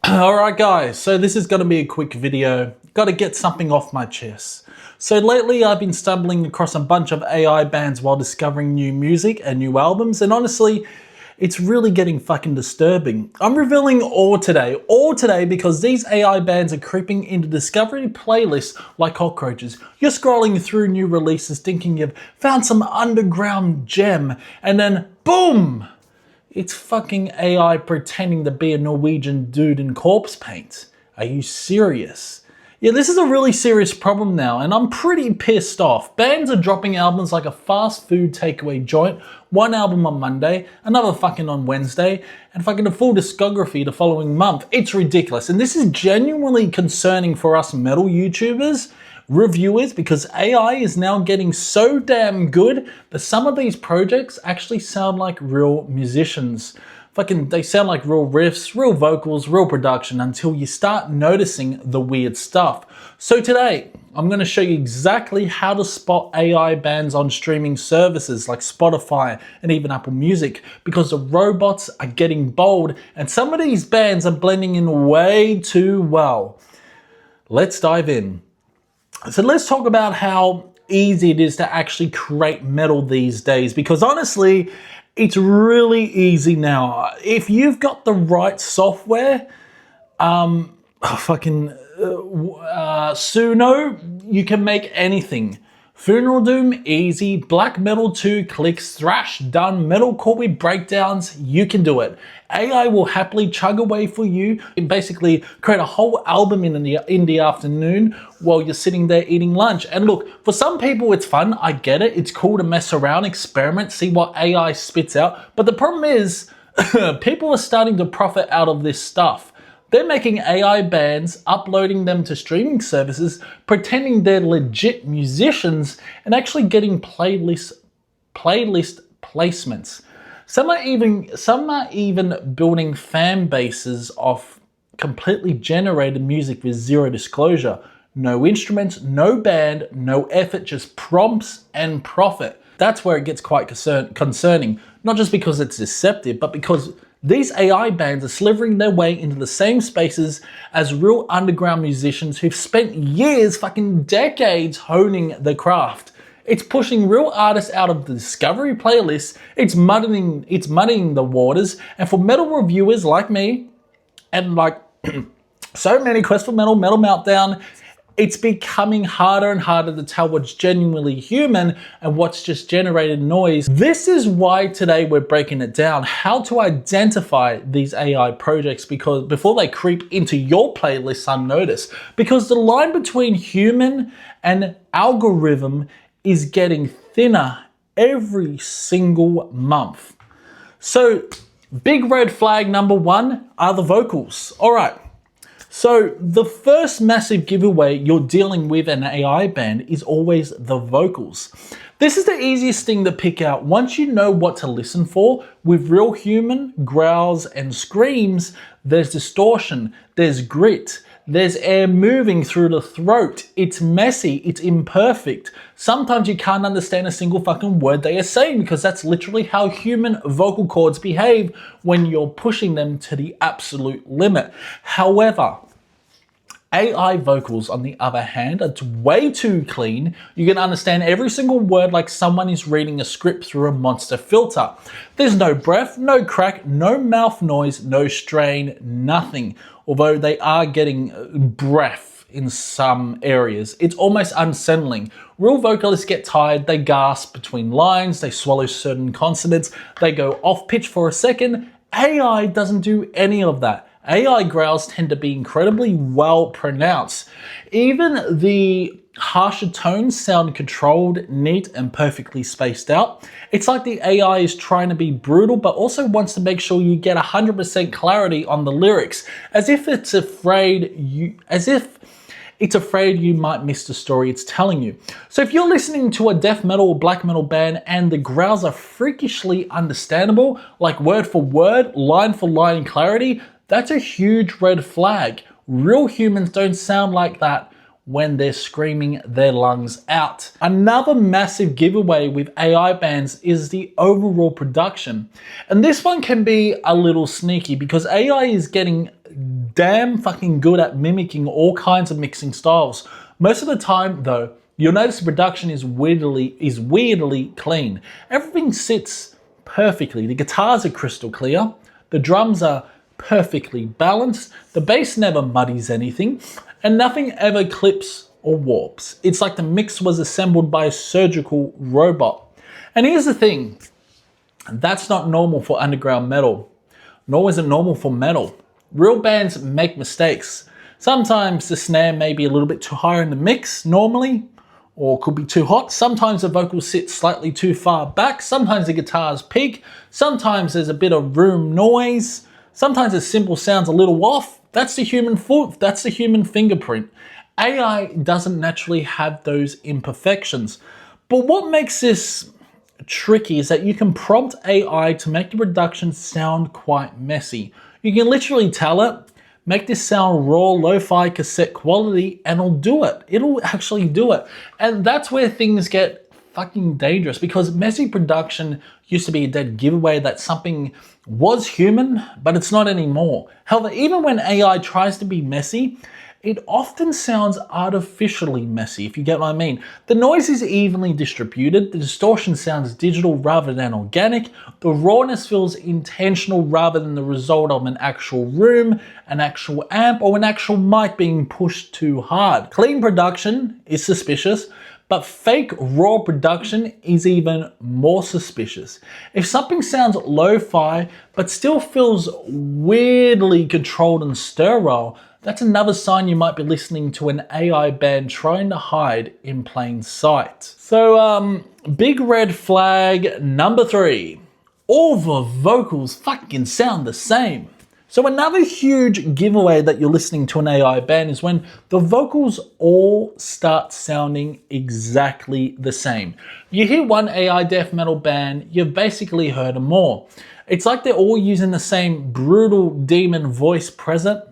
Alright guys, so this is going to be a quick video. Got to get something off my chest. So lately I've been stumbling across a bunch of AI bands while discovering new music and new albums, and honestly, it's really getting fucking disturbing. I'm revealing all today because these AI bands are creeping into discovery playlists like cockroaches. You're scrolling through new releases thinking you've found some underground gem, and then boom! It's fucking AI pretending to be a Norwegian dude in corpse paint. Are you serious? Yeah, this is a really serious problem now, and I'm pretty pissed off. Bands are dropping albums like a fast food takeaway joint, one album on Monday, another fucking on Wednesday, and fucking a full discography the following month. It's ridiculous, and this is genuinely concerning for us metal YouTubers, reviewers, because AI is now getting so damn good that some of these projects actually sound like real musicians. They sound like real riffs, real vocals, real production until you start noticing the weird stuff. So today, I'm going to show you exactly how to spot AI bands on streaming services like Spotify and even Apple Music, because the robots are getting bold and some of these bands are blending in way too well. Let's dive in. So let's talk about how easy it is to actually create metal these days, because honestly, it's really easy now. If you've got the right software, Suno, you can make anything. Funeral Doom, easy. Black Metal 2, clicks. Thrash, done. Metalcore with breakdowns, you can do it. AI will happily chug away for you and basically create a whole album in the afternoon while you're sitting there eating lunch. And look, for some people it's fun, I get it. It's cool to mess around, experiment, see what AI spits out. But the problem is, people are starting to profit out of this stuff. They're making AI bands, uploading them to streaming services, pretending they're legit musicians, and actually getting playlist placements. Some are even building fan bases off completely generated music with zero disclosure. No instruments, no band, no effort, just prompts and profit. That's where it gets quite concerning, not just because it's deceptive, but because these AI bands are slithering their way into the same spaces as real underground musicians who've spent years, fucking decades, honing their craft. It's pushing real artists out of the discovery playlists, it's muddying the waters, and for metal reviewers like me, and like so many Quest for Metal, Metal Meltdown, it's becoming harder and harder to tell what's genuinely human and what's just generated noise. This is why today we're breaking it down, how to identify these AI projects before they creep into your playlists unnoticed. Because the line between human and algorithm is getting thinner every single month. So, big red flag number one are the vocals. All right. So the first massive giveaway you're dealing with an AI band is always the vocals. This is the easiest thing to pick out once you know what to listen for. With real human, growls and screams, there's distortion, there's grit, there's air moving through the throat. It's messy, it's imperfect. Sometimes you can't understand a single fucking word they are saying because that's literally how human vocal cords behave when you're pushing them to the absolute limit. However, AI vocals, on the other hand, are way too clean. You can understand every single word like someone is reading a script through a monster filter. There's no breath, no crack, no mouth noise, no strain, nothing. Although they are getting breath in some areas. It's almost unsettling. Real vocalists get tired, they gasp between lines, they swallow certain consonants, they go off pitch for a second. AI doesn't do any of that. AI growls tend to be incredibly well pronounced. Even the harsher tones sound controlled, neat, and perfectly spaced out. It's like the AI is trying to be brutal, but also wants to make sure you get 100% clarity on the lyrics, as if it's afraid you might miss the story it's telling you. So if you're listening to a death metal or black metal band and the growls are freakishly understandable, like word for word, line for line clarity, that's a huge red flag. Real humans don't sound like that when they're screaming their lungs out. Another massive giveaway with AI bands is the overall production. And this one can be a little sneaky because AI is getting damn fucking good at mimicking all kinds of mixing styles. Most of the time, though, you'll notice the production is weirdly clean. Everything sits perfectly. The guitars are crystal clear. The drums are perfectly balanced. The bass never muddies anything, and nothing ever clips or warps. It's like the mix was assembled by a surgical robot. And here's the thing, that's not normal for underground metal, nor is it normal for metal. Real bands make mistakes. Sometimes the snare may be a little bit too high in the mix normally, or could be too hot. Sometimes the vocals sit slightly too far back. Sometimes the guitars peak. Sometimes there's a bit of room noise. Sometimes the cymbal sounds a little off. That's the human foot. That's the human fingerprint. AI doesn't naturally have those imperfections. But what makes this tricky is that you can prompt AI to make the production sound quite messy. You can literally tell it, make this sound raw, lo-fi cassette quality, and it'll do it. It'll actually do it. And that's where things get fucking dangerous, because messy production used to be a dead giveaway that something was human, but it's not anymore. However, even when AI tries to be messy, it often sounds artificially messy, if you get what I mean. The noise is evenly distributed, the distortion sounds digital rather than organic, the rawness feels intentional rather than the result of an actual room, an actual amp, or an actual mic being pushed too hard. Clean production is suspicious, but fake raw production is even more suspicious. If something sounds lo-fi but still feels weirdly controlled and sterile, that's another sign you might be listening to an AI band trying to hide in plain sight. So, big red flag number 3. All the vocals fucking sound the same. So another huge giveaway that you're listening to an AI band is when the vocals all start sounding exactly the same. You hear one AI death metal band, you've basically heard them all. It's like they're all using the same brutal demon voice present.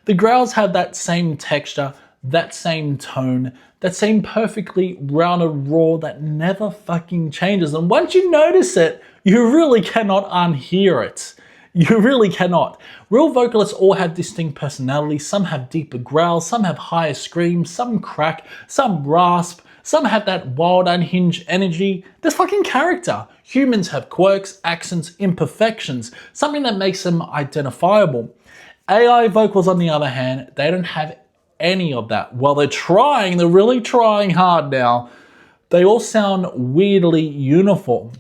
The growls have that same texture, that same tone, that same perfectly rounded roar that never fucking changes. And once you notice it, you really cannot unhear it. You really cannot. Real vocalists all have distinct personalities. Some have deeper growls, some have higher screams, some crack, some rasp, some have that wild, unhinged energy. There's fucking character. Humans have quirks, accents, imperfections, something that makes them identifiable. AI vocals, on the other hand, they don't have any of that. While they're trying, they're really trying hard now, they all sound weirdly uniform.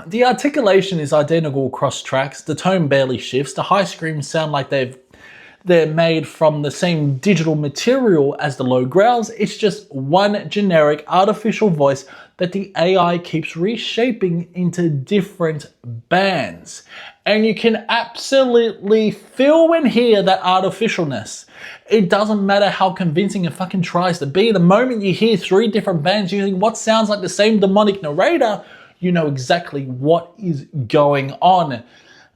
The articulation is identical across tracks, the tone barely shifts, the high screams sound like they're made from the same digital material as the low growls. It's just one generic artificial voice that the AI keeps reshaping into different bands. And you can absolutely feel and hear that artificialness. It doesn't matter how convincing it fucking tries to be. The moment you hear 3 different bands using what sounds like the same demonic narrator, you know exactly what is going on.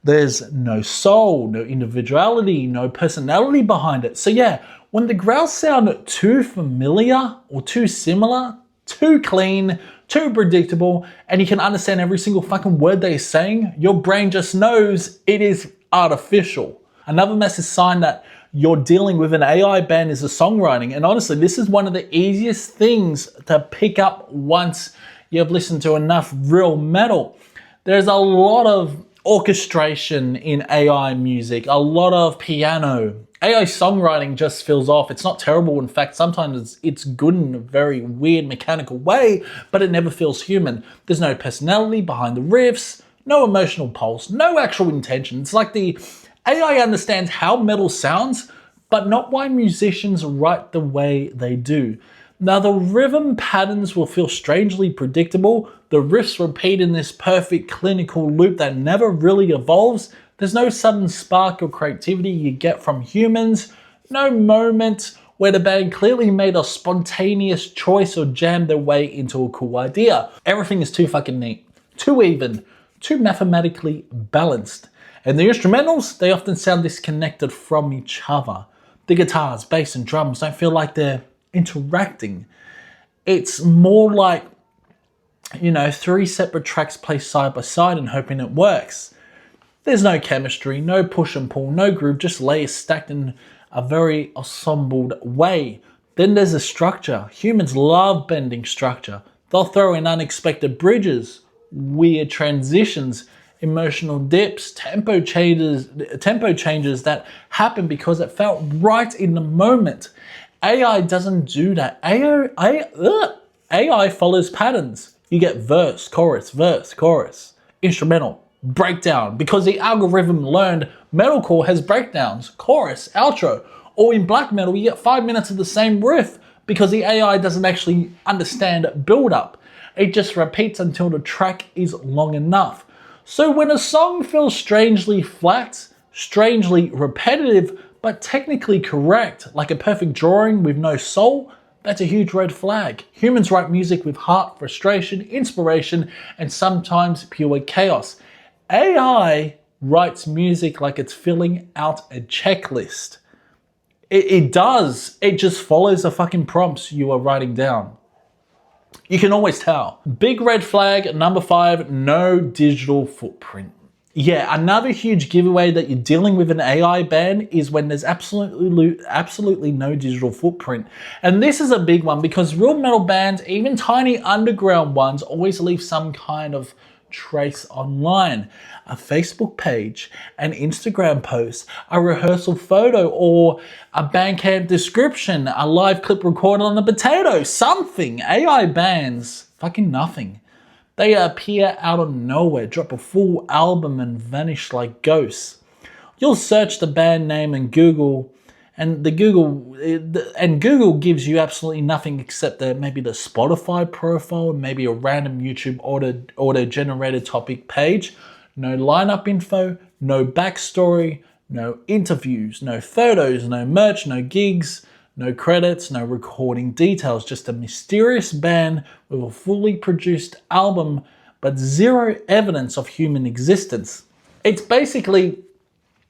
There's no soul, no individuality, no personality behind it. So yeah, when the growls sound too familiar or too similar, too clean, too predictable, and you can understand every single fucking word they're saying, your brain just knows it is artificial. Another massive sign that you're dealing with an AI band is the songwriting. And honestly, this is one of the easiest things to pick up once you've listened to enough real metal. There's a lot of orchestration in AI music, a lot of piano. AI songwriting just feels off. It's not terrible. In fact, sometimes it's good in a very weird mechanical way, but it never feels human. There's no personality behind the riffs, no emotional pulse, no actual intention. It's like the AI understands how metal sounds, but not why musicians write the way they do. Now, the rhythm patterns will feel strangely predictable. The riffs repeat in this perfect clinical loop that never really evolves. There's no sudden spark or creativity you get from humans. No moment where the band clearly made a spontaneous choice or jammed their way into a cool idea. Everything is too fucking neat, too even, too mathematically balanced. And the instrumentals, they often sound disconnected from each other. The guitars, bass, and drums don't feel like they're interacting. It's more like, 3 separate tracks placed side by side and hoping it works. There's no chemistry, no push and pull, no groove, just layers stacked in a very assembled way. Then there's the structure. Humans love bending structure. They'll throw in unexpected bridges, weird transitions, emotional dips, tempo changes that happen because it felt right in the moment. AI doesn't do that. AI follows patterns. You get verse, chorus, instrumental, breakdown, because the algorithm learned metalcore has breakdowns, chorus, outro. Or in black metal, you get 5 minutes of the same riff because the AI doesn't actually understand build-up. It just repeats until the track is long enough. So when a song feels strangely flat, strangely repetitive, but technically correct, like a perfect drawing with no soul, that's a huge red flag. Humans write music with heart, frustration, inspiration, and sometimes pure chaos. AI writes music like it's filling out a checklist. It does. It just follows the fucking prompts you are writing down. You can always tell. Big red flag, number 5, no digital footprint. Yeah, another huge giveaway that you're dealing with an AI band is when there's absolutely no digital footprint. And this is a big one because real metal bands, even tiny underground ones, always leave some kind of trace online. A Facebook page, an Instagram post, a rehearsal photo, or a Bandcamp description, a live clip recorded on a potato, something. AI bands, fucking nothing. They appear out of nowhere, drop a full album and vanish like ghosts. You'll search the band name in Google, and Google gives you absolutely nothing except maybe the Spotify profile, maybe a random YouTube auto-generated topic page. No lineup info, no backstory, no interviews, no photos, no merch, no gigs, no credits, no recording details, just a mysterious band with a fully produced album, but zero evidence of human existence. It's basically,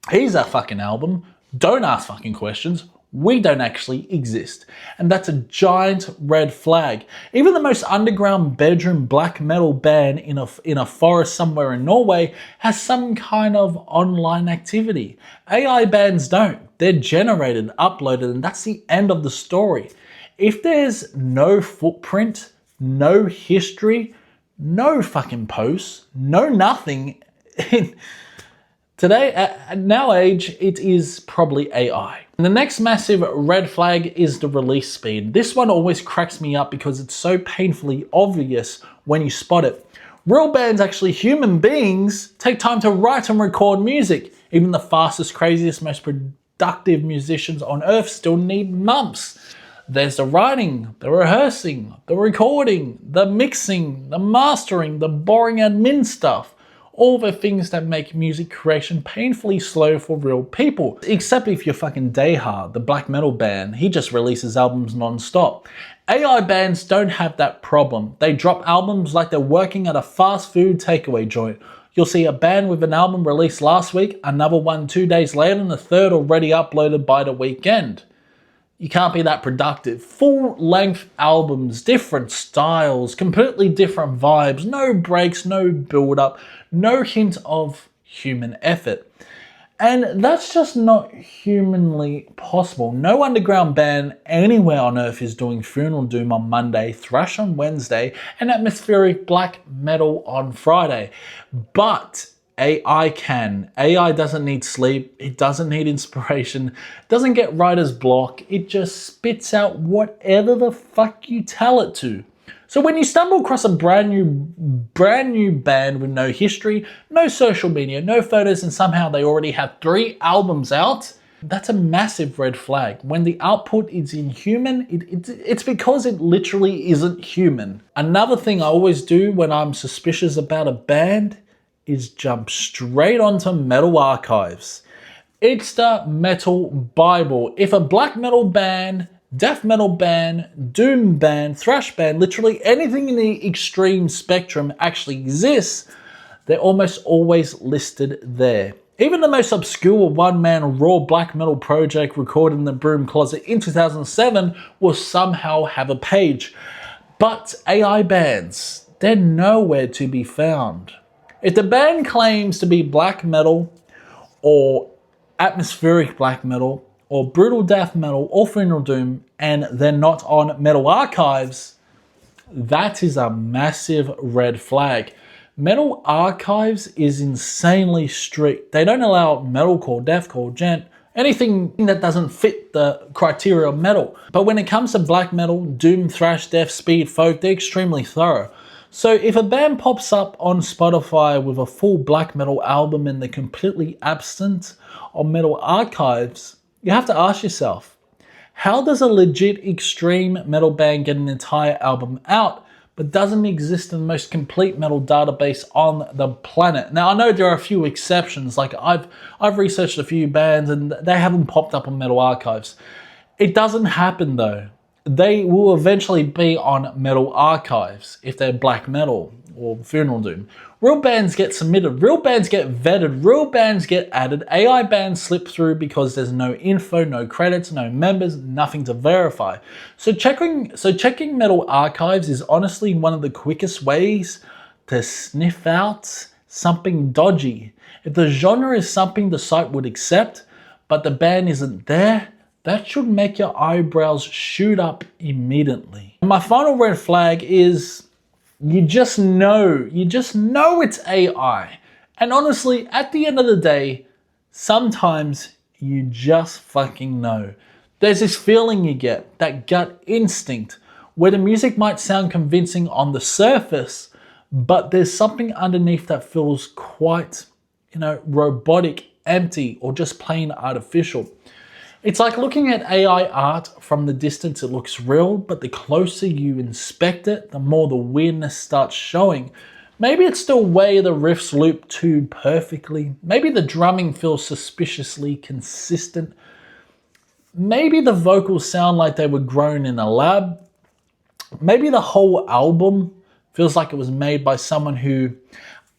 here's our fucking album, don't ask fucking questions, we don't actually exist. And that's a giant red flag. Even the most underground bedroom black metal band in a forest somewhere in Norway has some kind of online activity. AI bands don't. They're generated, uploaded, and that's the end of the story. If there's no footprint, no history, no fucking posts, no nothing, today, at now age, it is probably AI. And the next massive red flag is the release speed. This one always cracks me up because it's so painfully obvious when you spot it. Real bands, actually human beings, take time to write and record music. Even the fastest, craziest, most productive musicians on earth still need months. There's the writing, the rehearsing, the recording, the mixing, the mastering, the boring admin stuff. All the things that make music creation painfully slow for real people. Except if you're fucking Dayhard, the black metal band. He just releases albums non-stop. AI bands don't have that problem. They drop albums like they're working at a fast food takeaway joint. You'll see a band with an album released last week, another one 2 days later, and a third already uploaded by the weekend. You can't be that productive. Full-length albums, different styles, completely different vibes, no breaks, no build-up, no hint of human effort. And that's just not humanly possible. No underground band anywhere on earth is doing Funeral Doom on Monday, thrash on Wednesday, and atmospheric black metal on Friday. But AI can. AI doesn't need sleep. It doesn't need inspiration. It doesn't get writer's block. It just spits out whatever the fuck you tell it to. So when you stumble across a brand new band with no history, no social media, no photos, and somehow they already have 3 albums out, that's a massive red flag. When the output is inhuman, it's because it literally isn't human. Another thing I always do when I'm suspicious about a band is jump straight onto metal archives. It's the metal Bible. If a black metal band, death metal band, doom band, thrash band, literally anything in the extreme spectrum actually exists, they're almost always listed there. Even the most obscure one-man raw black metal project recorded in the broom closet in 2007 will somehow have a page. But AI bands, they're nowhere to be found. If the band claims to be black metal or atmospheric black metal or brutal death metal or funeral doom and they're not on Metal Archives, that is a massive red flag. Metal Archives is insanely strict. They don't allow metalcore, deathcore, gent, anything that doesn't fit the criteria of metal. But when it comes to black metal, doom, thrash, death, speed, folk, they're extremely thorough. So if a band pops up on Spotify with a full black metal album and they're completely absent on Metal Archives, you have to ask yourself, how does a legit extreme metal band get an entire album out but doesn't exist in the most complete metal database on the planet? Now, I know there are a few exceptions. Like I've researched a few bands and they haven't popped up on Metal Archives. It doesn't happen though. They will eventually be on Metal Archives if they're black metal or funeral doom. Real bands get submitted, real bands get vetted, real bands get added. AI bands slip through because there's no info, no credits, no members, nothing to verify. So checking Metal Archives is honestly one of the quickest ways to sniff out something dodgy. If the genre is something the site would accept, but the band isn't there, that should make your eyebrows shoot up immediately. And my final red flag is you just know it's AI. And honestly, at the end of the day, sometimes you just fucking know. There's this feeling you get, that gut instinct, where the music might sound convincing on the surface, but there's something underneath that feels quite, robotic, empty, or just plain artificial. It's like looking at AI art from the distance, it looks real, but the closer you inspect it, the more the weirdness starts showing. Maybe it's the way the riffs loop too perfectly. Maybe the drumming feels suspiciously consistent. Maybe the vocals sound like they were grown in a lab. Maybe the whole album feels like it was made by someone who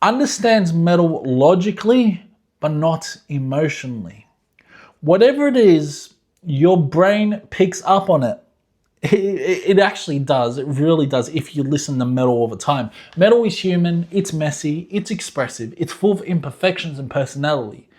understands metal logically, but not emotionally. Whatever it is, your brain picks up on it. It actually does. It really does if you listen to metal all the time. Metal is human, it's messy, it's expressive, it's full of imperfections and personality.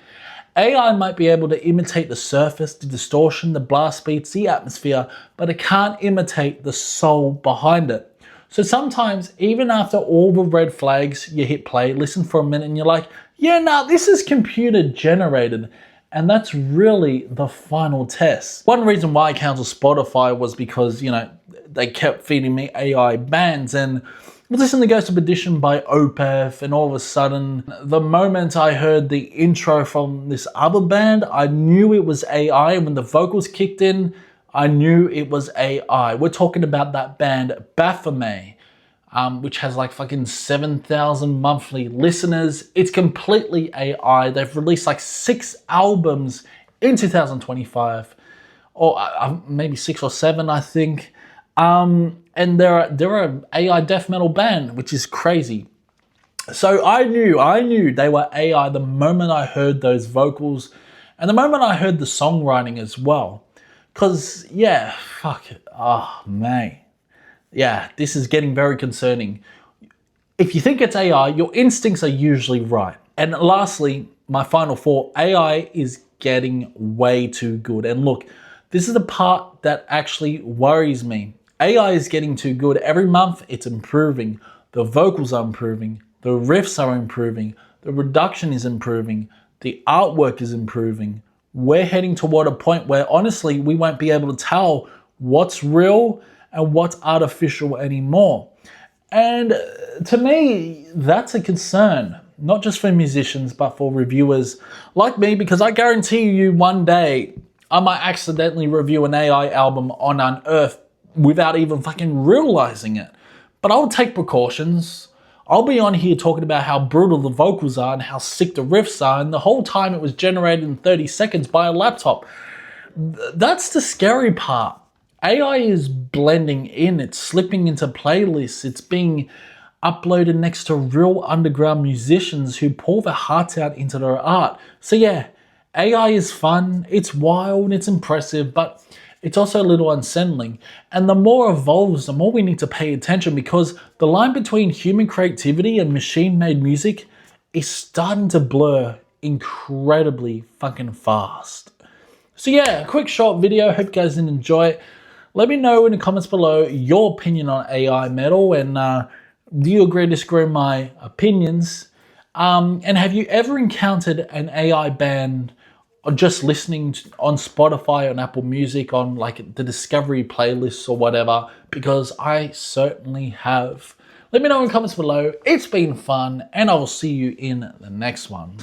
AI might be able to imitate the surface, the distortion, the blast beats, the atmosphere, but it can't imitate the soul behind it. So sometimes, even after all the red flags, you hit play, listen for a minute, and you're like, yeah, nah, this is computer generated. And that's really the final test. One reason why I canceled Spotify was because, they kept feeding me AI bands, and I was listening to Ghost of Edition by Opeth, and all of a sudden, the moment I heard the intro from this other band, I knew it was AI, and when the vocals kicked in, I knew it was AI. We're talking about that band Baphomet, which has like fucking 7,000 monthly listeners. It's completely AI. They've released like 6 albums in 2025, or maybe 6 or 7, I think. And they're an AI death metal band, which is crazy. So I knew they were AI the moment I heard those vocals, and the moment I heard the songwriting as well. Cause yeah, fuck it. Oh man. Yeah, this is getting very concerning. If you think it's AI, your instincts are usually right. And lastly, my final thought, AI is getting way too good. And look, this is the part that actually worries me. AI is getting too good. Every month it's improving. The vocals are improving. The riffs are improving. The reduction is improving. The artwork is improving. We're heading toward a point where honestly, we won't be able to tell what's real and what's artificial anymore. And to me, that's a concern, not just for musicians, but for reviewers like me, because I guarantee you one day I might accidentally review an AI album on Unearth without even fucking realizing it. But I'll take precautions. I'll be on here talking about how brutal the vocals are and how sick the riffs are, and the whole time it was generated in 30 seconds by a laptop. That's the scary part. AI is blending in, it's slipping into playlists, it's being uploaded next to real underground musicians who pour their hearts out into their art. So yeah, AI is fun, it's wild, it's impressive, but it's also a little unsettling. And the more it evolves, the more we need to pay attention, because the line between human creativity and machine-made music is starting to blur incredibly fucking fast. So yeah, a quick short video. Hope you guys did enjoy it. Let me know in the comments below your opinion on AI metal, and do you agree or disagree with my opinions? And have you ever encountered an AI band or just listening on Spotify, on Apple Music, on like the Discovery playlists or whatever? Because I certainly have. Let me know in the comments below. It's been fun, and I will see you in the next one.